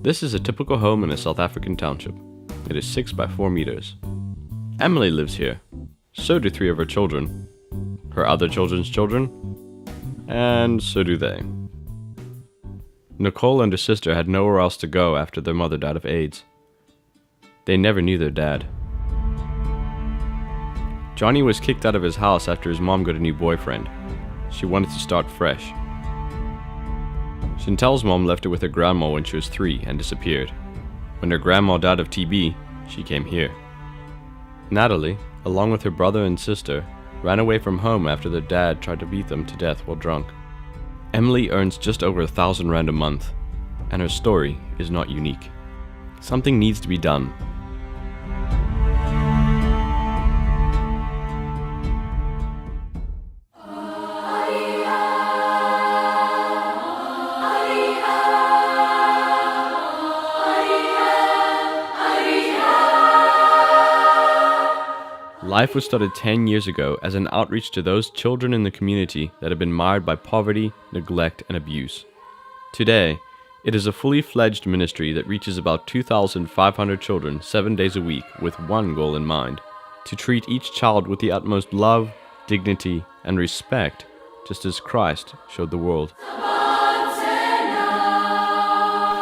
This is a typical home in a South African township. It is 6 by 4 meters. Emily lives here. So do 3 of her children, her other children's children, and so do they. Nicole and her sister had nowhere else to go after their mother died of AIDS. They never knew their dad. Johnny was kicked out of his house after his mom got a new boyfriend. She wanted to start fresh. Chantel's mom left her with her grandma when she was 3 and disappeared. When her grandma died of TB, she came here. Natalie, along with her brother and sister, ran away from home after their dad tried to beat them to death while drunk. Emily earns just over 1,000 rand a month, and her story is not unique. Something needs to be done. Life was started 10 years ago as an outreach to those children in the community that have been marred by poverty, neglect, and abuse. Today, it is a fully fledged ministry that reaches about 2,500 children 7 days a week with one goal in mind: to treat each child with the utmost love, dignity, and respect, just as Christ showed the world.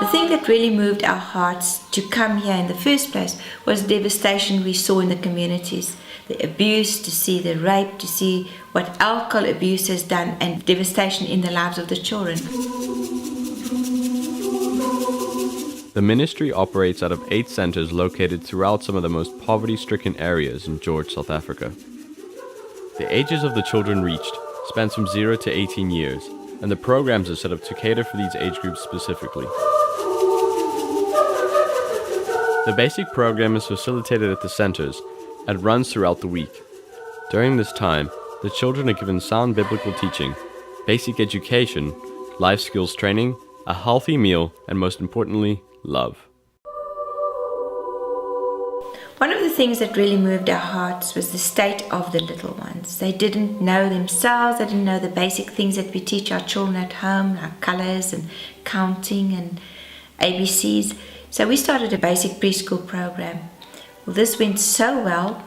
The thing that really moved our hearts to come here in the first place was the devastation we saw in the communities. The abuse, to see the rape, to see what alcohol abuse has done, and devastation in the lives of the children. The ministry operates out of 8 centers located throughout some of the most poverty-stricken areas in George, South Africa. The ages of the children reached span from 0 to 18 years, and the programs are set up to cater for these age groups specifically. The basic program is facilitated at the centers and runs throughout the week. During this time, the children are given sound biblical teaching, basic education, life skills training, a healthy meal, and most importantly, love. One of the things that really moved our hearts was the state of the little ones. They didn't know themselves, they didn't know the basic things that we teach our children at home, like colors and counting and ABCs. So we started a basic preschool program. Well, this went so well,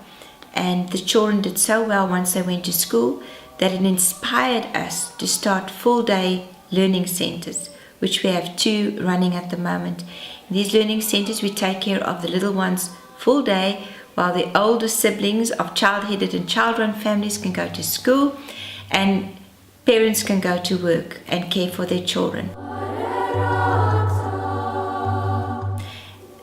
and the children did so well once they went to school, that it inspired us to start full-day learning centers, which we have 2 running at the moment. In these learning centers, we take care of the little ones full day, while the older siblings of child-headed and child-run families can go to school, and parents can go to work and care for their children.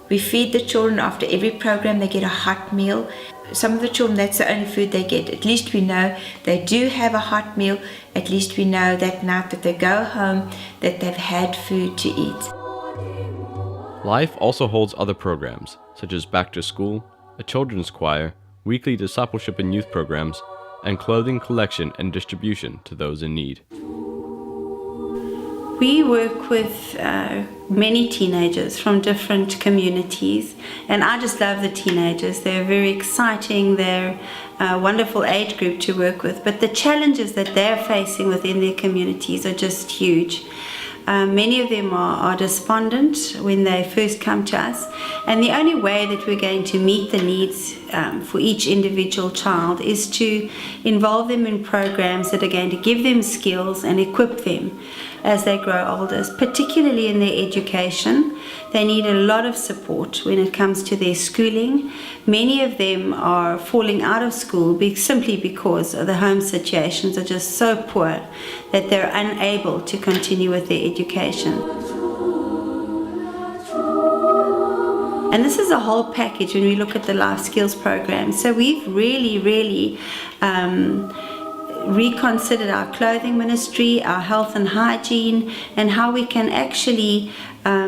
We feed the children after every program. They get a hot meal. Some of the children, that's the only food they get. At least we know they do have a hot meal. At least we know that night that they go home that they've had food to eat. Life also holds other programs, such as Back to School, a children's choir, weekly discipleship and youth programs, and clothing collection and distribution to those in need. We work with many teenagers from different communities, and I just love the teenagers. They're very exciting, they're a wonderful age group to work with, but the challenges that they're facing within their communities are just huge. Many of them are despondent when they first come to us, and the only way that we're going to meet the needs for each individual child is to involve them in programs that are going to give them skills and equip them as they grow older, particularly in their education. They need a lot of support when it comes to their schooling. Many of them are falling out of school simply because the home situations are just so poor that they're unable to continue with their education. And this is a whole package when we look at the life skills program. So we've really reconsidered our clothing ministry, our health and hygiene, and how we can actually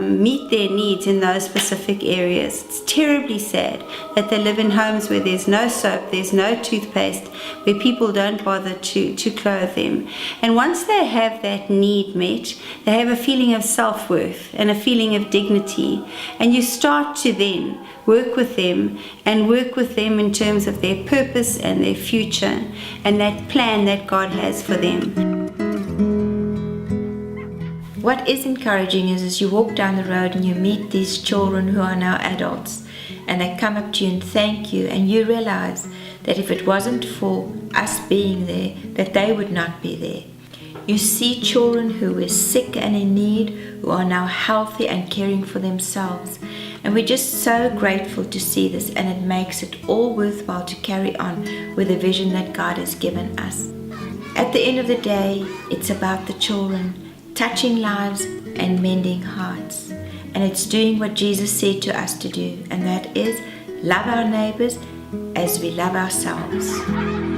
meet their needs in those specific areas. It's terribly sad that they live in homes where there's no soap, there's no toothpaste, where people don't bother to clothe them. And once they have that need met, they have a feeling of self-worth and a feeling of dignity. And you start to then work with them in terms of their purpose and their future and that plan that God has for them. What is encouraging is as you walk down the road and you meet these children who are now adults, and they come up to you and thank you, and you realize that if it wasn't for us being there, that they would not be there. You see children who were sick and in need, who are now healthy and caring for themselves. And we're just so grateful to see this, and it makes it all worthwhile to carry on with the vision that God has given us. At the end of the day, it's about the children, touching lives and mending hearts. And it's doing what Jesus said to us to do, and that is love our neighbors as we love ourselves.